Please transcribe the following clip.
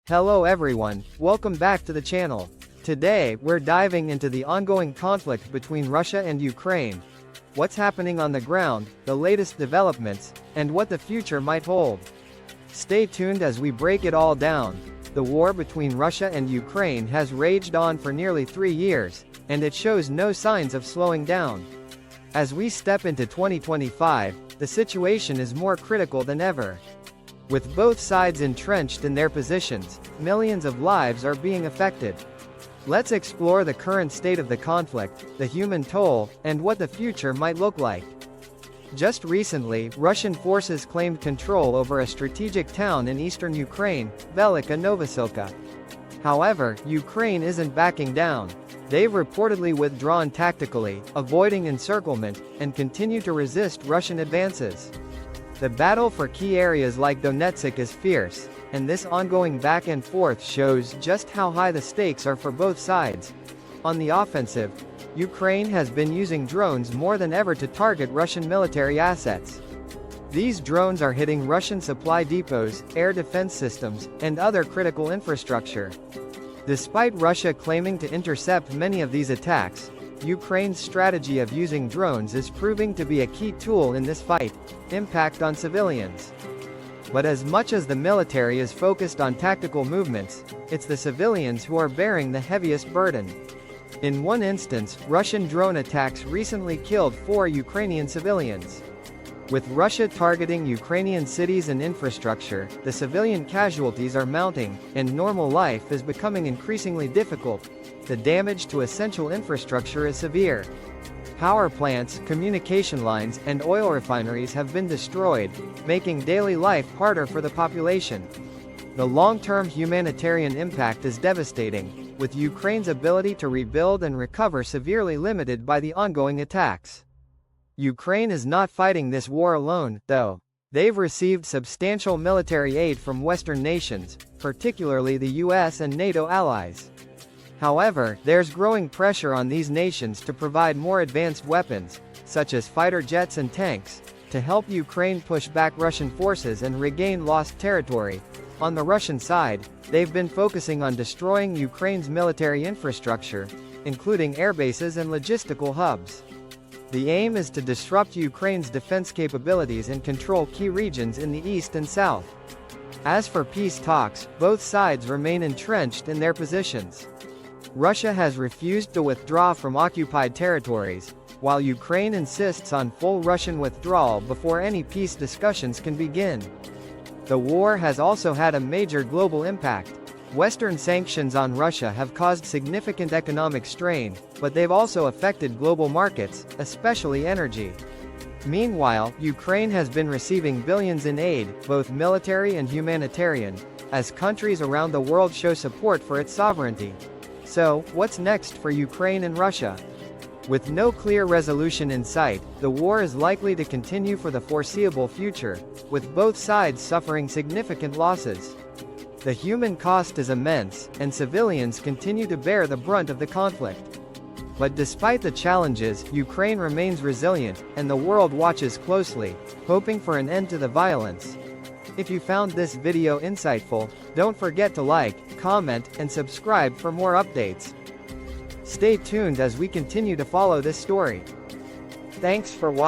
Hello everyone, welcome back to the channel. Today, we're diving into the ongoing conflict between Russia and Ukraine. What's happening on the ground, the latest developments, and what the future might hold. Stay tuned as we break it all down. The war between Russia and Ukraine has raged on for nearly 3 years, and it shows no signs of slowing down. As we step into 2025, the situation is more critical than ever. With both sides entrenched in their positions, millions of lives are being affected. Let's explore the current state of the conflict, the human toll, and what the future might look like. Just recently, Russian forces claimed control over a strategic town in eastern Ukraine, Velika Novosilka. However, Ukraine isn't backing down. They've reportedly withdrawn tactically, avoiding encirclement, and continue to resist Russian advances. The battle for key areas like Donetsk is fierce, and this ongoing back and forth shows just how high the stakes are for both sides. On the offensive, Ukraine has been using drones more than ever to target Russian military assets. These drones are hitting Russian supply depots, air defense systems, and other critical infrastructure. Despite Russia claiming to intercept many of these attacks, Ukraine's strategy of using drones is proving to be a key tool in this fight. Impact on civilians. But as much as the military is focused on tactical movements, it's the civilians who are bearing the heaviest burden. In one instance, Russian drone attacks recently killed 4 Ukrainian civilians. With Russia targeting Ukrainian cities and infrastructure, the civilian casualties are mounting, and normal life is becoming increasingly difficult. The damage to essential infrastructure is severe. Power plants, communication lines, and oil refineries have been destroyed, making daily life harder for the population. The long-term humanitarian impact is devastating, with Ukraine's ability to rebuild and recover severely limited by the ongoing attacks. Ukraine is not fighting this war alone, though. They've received substantial military aid from Western nations, particularly the US and NATO allies. However, there's growing pressure on these nations to provide more advanced weapons, such as fighter jets and tanks, to help Ukraine push back Russian forces and regain lost territory. On the Russian side, they've been focusing on destroying Ukraine's military infrastructure, including airbases and logistical hubs. The aim is to disrupt Ukraine's defense capabilities and control key regions in the east and south. As for peace talks, both sides remain entrenched in their positions. Russia has refused to withdraw from occupied territories, while Ukraine insists on full Russian withdrawal before any peace discussions can begin. The war has also had a major global impact. Western sanctions on Russia have caused significant economic strain, but they've also affected global markets, especially energy. Meanwhile, Ukraine has been receiving billions in aid, both military and humanitarian, as countries around the world show support for its sovereignty. So, what's next for Ukraine and Russia? With no clear resolution in sight, the war is likely to continue for the foreseeable future, with both sides suffering significant losses. The human cost is immense, and civilians continue to bear the brunt of the conflict. But despite the challenges, Ukraine remains resilient, and the world watches closely, hoping for an end to the violence. If you found this video insightful, don't forget to like, comment, and subscribe for more updates. Stay tuned as we continue to follow this story. Thanks for watching.